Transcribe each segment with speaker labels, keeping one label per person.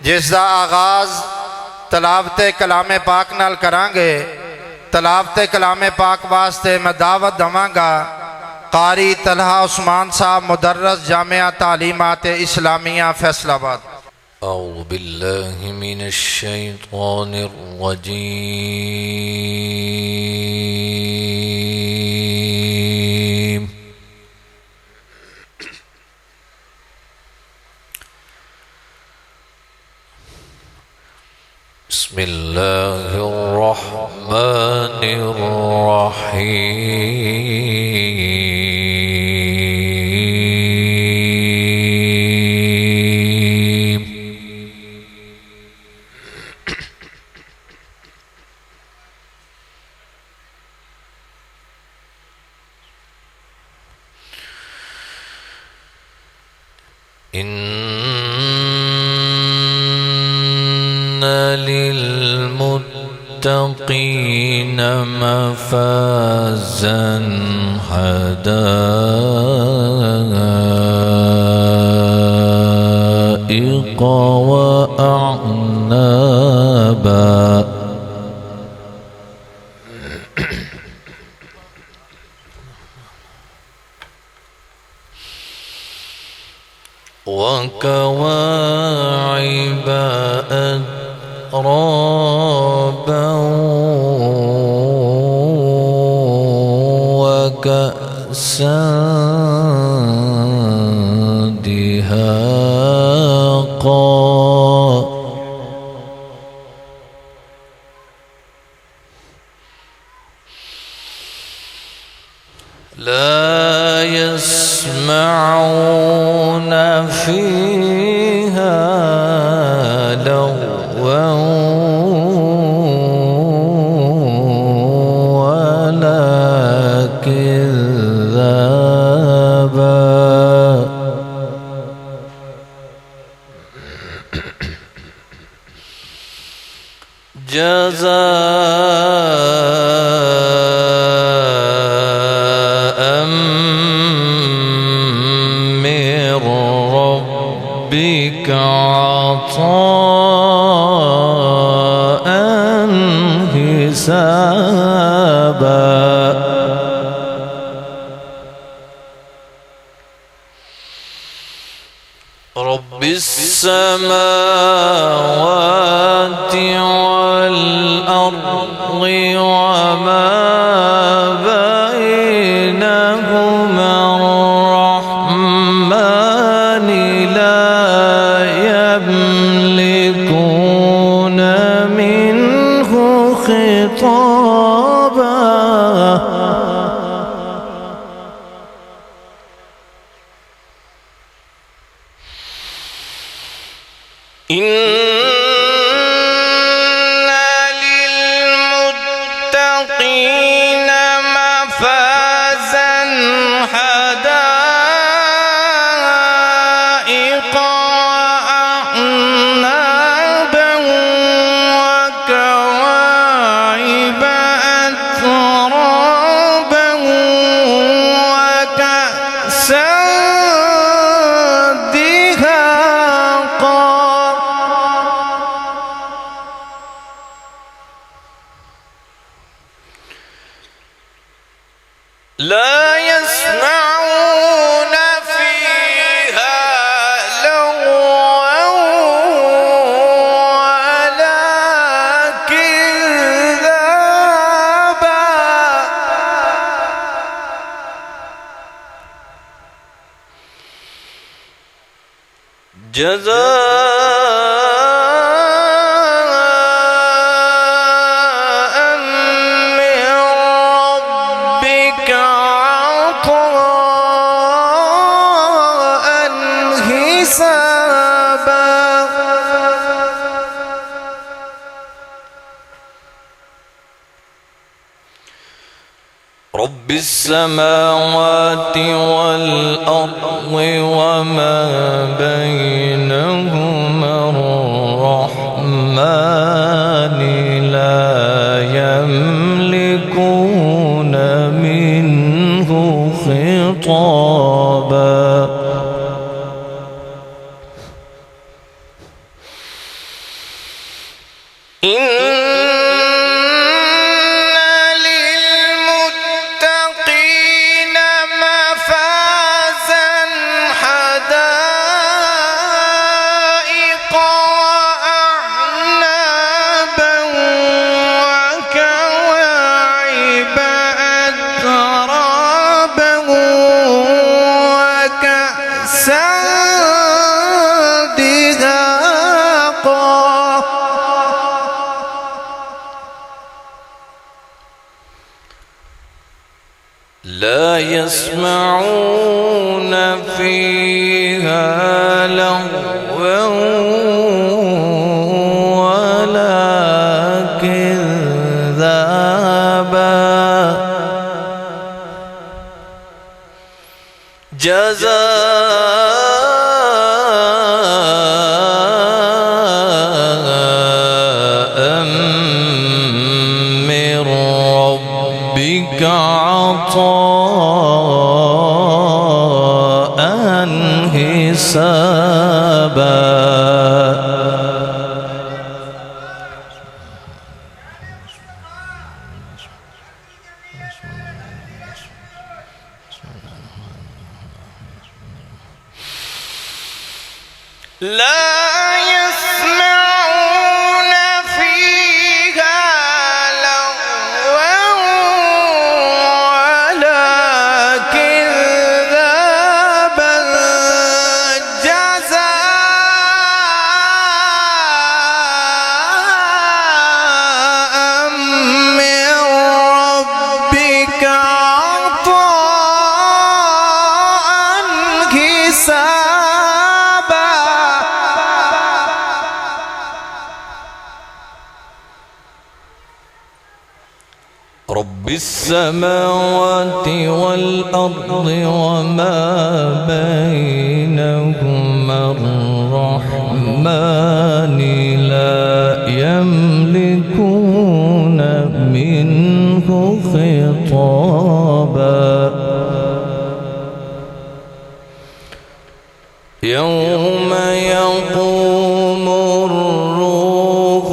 Speaker 1: जिस दा आगाज़ तलावते कलामे पाक नाल करांगे। तलावते कलामे पाक वास्ते मैं दावत दवांगा कारी तलहा उस्मान साहब, मुदर्रस जामिया तालीमात इस्लामिया फैसलाबाद।
Speaker 2: अऊज़ु बिल्लाहि मिनश शैतानिर रजीम। बिस्मिल्लाहिर रहमानिर रहीम। للمتقين مفازا حدائق وأعنابا وكواعب أترابا وكأسا دهاقا لا يسمعون فيها لغوا ولا كذابا جزاء من ربك عطاء حسابا رب السماوات والأرض وما بينهما الرحمن لا يملكون منه خطابا إن للمتقين مفازا حدائق وأعنابا وكواعب أترابا وكأسا دهاقا لا يسمعون فيها لغوا ولا كذابا جزاء من ربك عطاء حسابا رب السماوات والأرض وما بينهما الرحمن لا يملكون منه خطابا إن للمتقين مفازا حدائق وأعنابا وكواعب أترابا وكأسا دهاقا لا يسمعون فيها لغوا ولا كذابا جزاء من ربك عطاء حسابا لا يسمعون فيها لغوا ولا كذابا جزاء من ربك عطاء حسابا رب السماوات والأرض وما بينهما الرحمن لا يملكون منه خطابا يوم يقوم الروح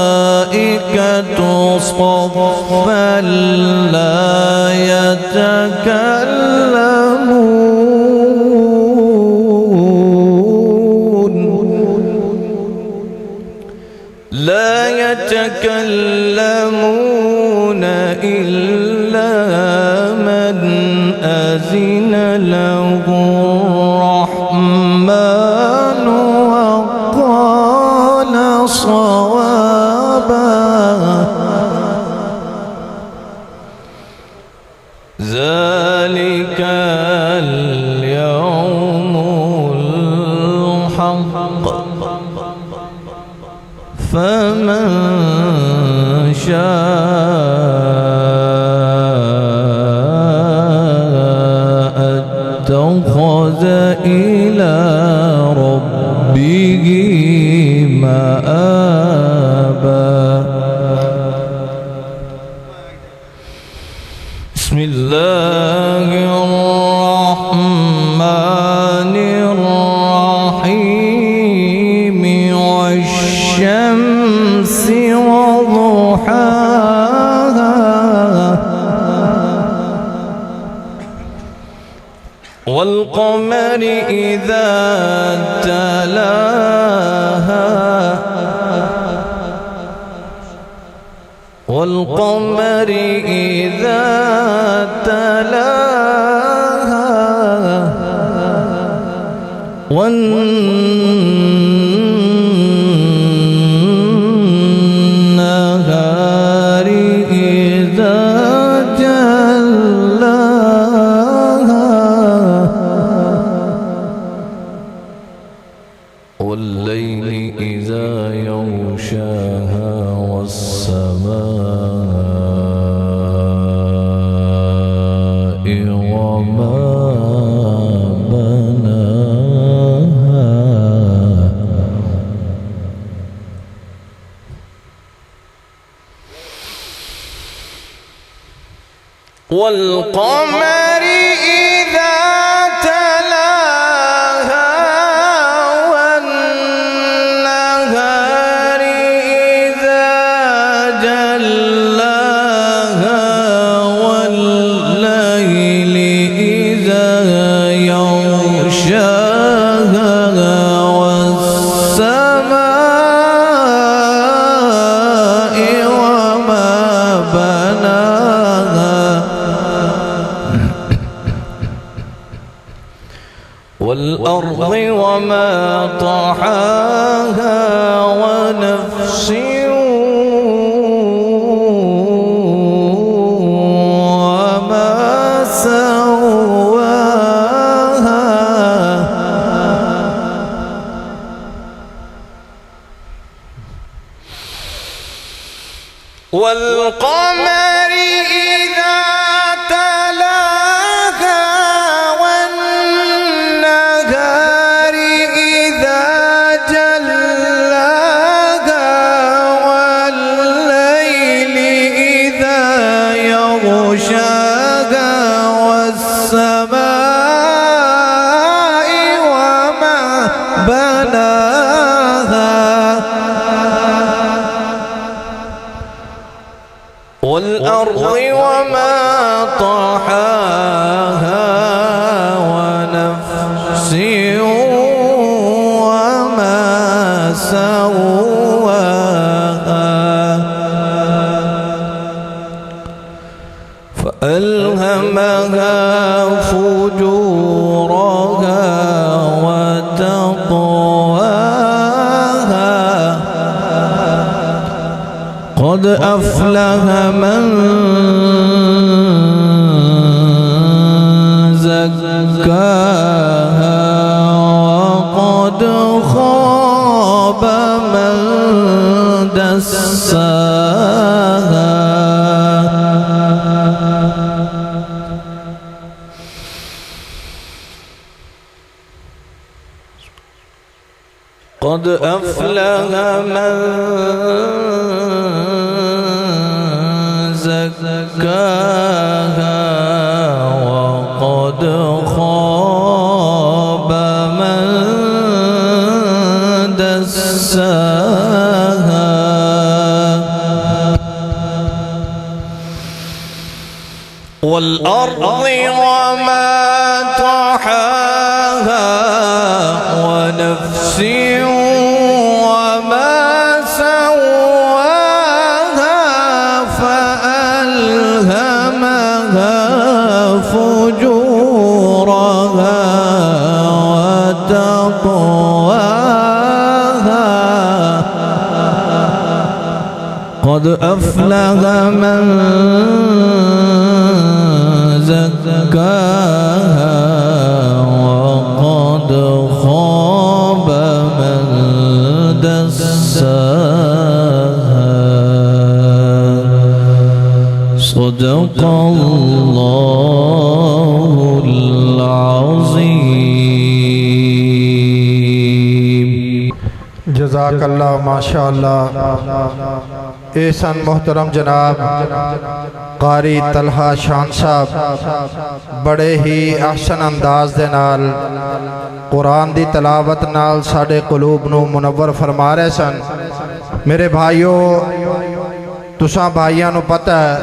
Speaker 2: والملائكة صفا لا يتكلمون إلا من أذن له الرحمن وقال صوابا ذلك اليوم الحق فمن شاء اتخذ إلى ربه مآبا بسم الله الرحمن الرحيم والشمس وضحاها والقمر إذا تلاها والقمر إذا تلاها والنهار إذا جلاها والليل إذا يغشاها والسماء وما بناها والقمر إذا والأرض وما طحاها ونفس وما سواها والقمر إذا تلاها والنهار إذا جلاها والليل إذا يغشاها والسماء وما بناها والأرض وما طحاها ونفس وما سواها فألهمها فجورها وتقواها قد أفلح من زكاها وقد خاب من دساها قد أفلح من زكاها وقد خاب من دساها والأرض وما طحاها ونفس وما سواها فألهمها فجورها وتقواها قد أفلح من زكاها وقد خاب من دساها صدق الله العظيم
Speaker 1: जज़ाकल्लाह माशाअल्लाह। एहसन मोहतरम जनाब कारी तलहा शान साहब बड़े ही अहसन अंदाज दे नाल कुरान दी तलावत नाल साडे कुलूब नूं मुनव्वर फरमा रहे सन। मेरे भाईओ तुसां भाइयां नूं पता है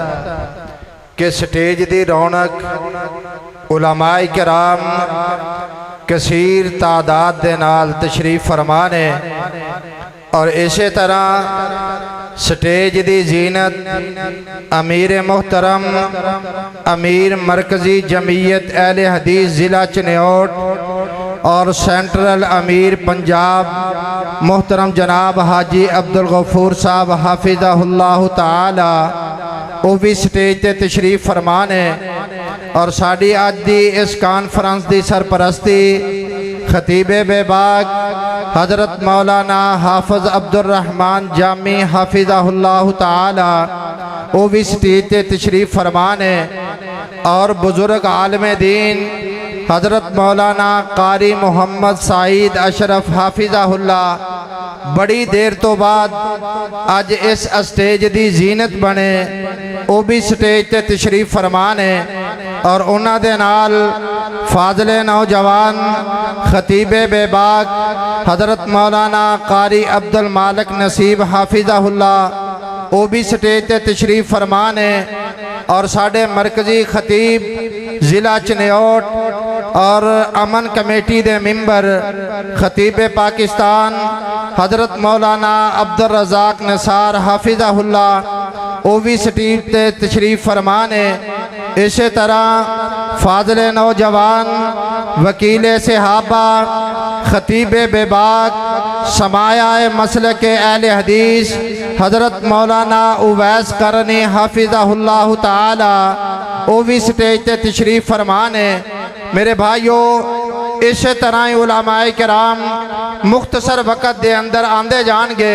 Speaker 1: कि स्टेज दी रौनक उलमाए किराम कसीर तादाद दे नाल तशरीफ फरमा ने और इसे तरह स्टेज दी जीनत अमीर मोहतरम अमीर मरकजी जमीयत अहले हदीस ज़िला चिन्योट और सेंट्रल अमीर पंजाब मोहतरम जनाब हाजी अब्दुल गफूर साहब हाफिज़हुल्लाह ताला वो भी स्टेज ते तशरीफ फरमा ने और साड़ी अज दी इस कॉन्फ्रेंस दी सरपरस्ती खतीबे बेबाग हजरत मौलाना हाफिज अब्दुल रहमान जामी हाफिज़हुल्लाह ताला वो भी स्टेज ते तशरीफ फरमा ने और बुजुर्ग आलमे दीन हजरत मौलाना कारी मोहम्मद साइद अशरफ हाफिज़हुल्लाह बड़ी देर तो बाद अज इस स्टेज की जीनत बने वो भी स्टेज ते तशरीफ फरमा ने और उन्हां दे नाल फाजले नौजवान खतीबे बेबाग हजरत मौलाना कारी अब्दुल मालिक नसीब हाफिज़हुल्लाह वो भी स्टेज ते तशरीफ फरमा ने और साढ़े मरकजी खतीब ज़िला चिन्योट और अमन कमेटी दे मिंबर खतीब पाकिस्तान हजरत मौलाना अब्दुल रज़ाक निसार हाफिज़हुल्लाह वो भी स्टेज ते तशरीफ फरमा ने। اسی طرح فاضل نوجوان، وکیل صحابہ، خطیب بے باک، سمایہ مسلک اہل حدیث حضرت مولانا اویس قرنی حافظہ اللہ تعالی وہ بھی سٹیج تے تشریف فرمانے۔ میرے بھائیو، اسی طرح علماء کرام مختصر وقت دے اندر آندے جان گے،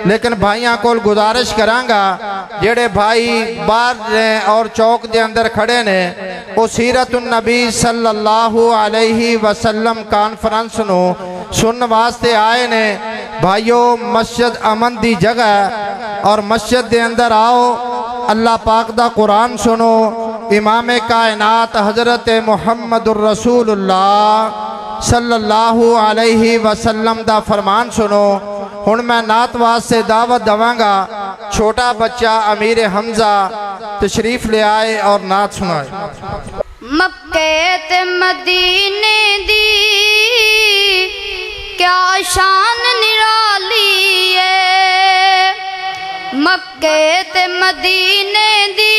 Speaker 1: لیکن بھائیاں کو گزارش کرانگا جڑے بھائی باہر نے اور چوک دے اندر کھڑے نے وہ سیرت النبی صلی اللہ علیہ وسلم کانفرنس نو سن واسطے آئے نے۔ بھائیو، مسجد امن دی جگہ ہے اور مسجد دے اندر آؤ، اللہ پاک دا قرآن سنو، امام کائنات حضرت محمد الرسول اللہ صلی اللہ علیہ وسلم دا فرمان سنو۔ ہن میں نعت واسطے دعوت دواں گا، چھوٹا بچہ امیر حمزہ تشریف لے آئے اور نعت سنائے۔
Speaker 3: مکے تے مدینے دی کیا شان نرالی ہے، مکے تے مدینے دی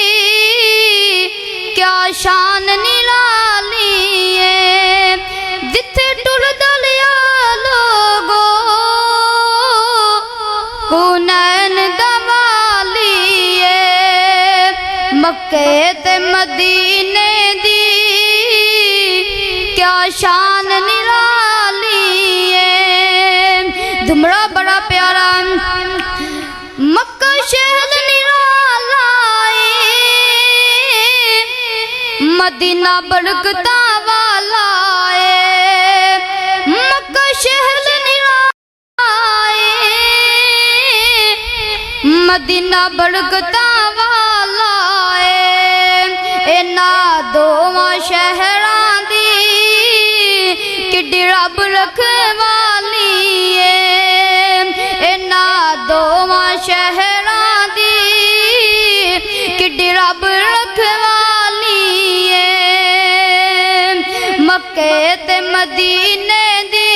Speaker 3: کیا شان نرالی ہے، جتھے ٹر دلیا لوگو کونین دوالی ہے، مکے تے مدینے دی کیا شان نرالی ہے۔ دمڑا بڑا پیارا مکہ شہر نرالا ہے، مدینہ برکتہ والا ہے، مکہ شہر نرالا ہے، مدینہ برکتہ والا ہے، اینا دوواں شہران دی کڈی رب رکھوالی ہے، اینا دوواں شہران دی کڈی رب رکھوالی ہے، مکے تے مدینے دی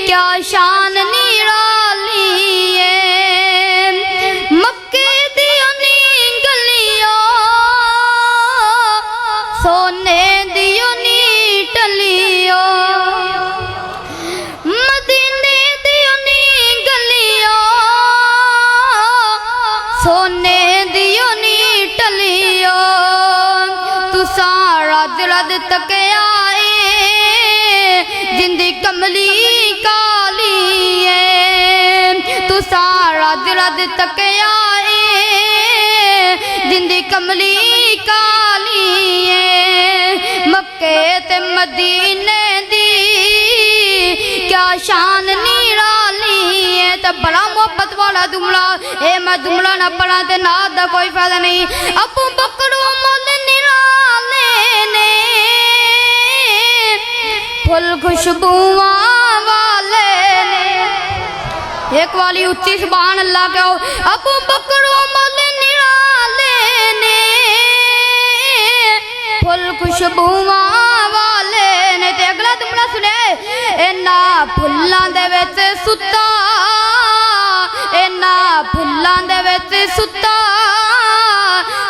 Speaker 3: کیا شان نرالی ہے، مکے دی انہی گلیوں سونے دی انہی ٹلیوں، مدینے دی انہی گلیوں سونے دی انہی ٹلیوں، تساں رد رد تک آئے جندی کملی کالی ہے، تساں رد رد تک آئے جندی کملی کالی ہے، مکے تے مدینے دی کیا شان نرالی ہے۔ تو بڑا محبت والا دمڑا، اے میں دمڑا نہ پڑھا تے نعت دا کوئی فائدہ نہیں۔ ابو بکر عمر نرالے نے پھل خوشبواں والے نے، ایک والی اچھی سبحان اللہ کہو۔ ابو بکر عمر نرالے نے پھل خوشبواں والے نے، تے اگلا دمڑا سنے، اینا پھلاں دے وچ ستا، اینا پھلاں دے وچ ستا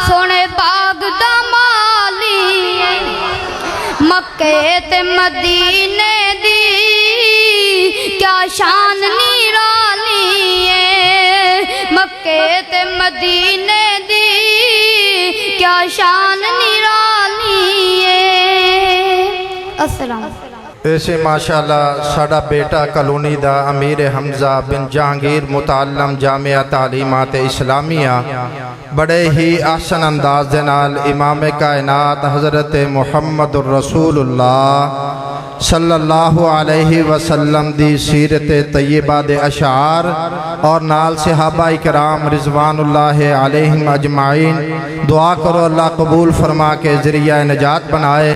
Speaker 3: سونے باغ دا مالی، مکے تے مدینے دی کیا شان نرالی ہے، مکے تے مدینے دی کیا شان نرالی ہے۔ السلام۔
Speaker 1: ایسے ماشاءاللہ ساڑا بیٹا کلونی دا امیر حمزہ بن جہانگیر متعلم جامعہ تعلیمات اسلامیہ بڑے ہی احسن انداز دے نال امام کائنات حضرت محمد الرسول اللہ صلی اللہ علیہ وسلم دی سیرت طیبہ دے اشعار اور نال صحابہ اکرام رضوان اللہ علیہم اجمعین، دعا کرو اللہ قبول فرما کے ذریعہ نجات بنائے۔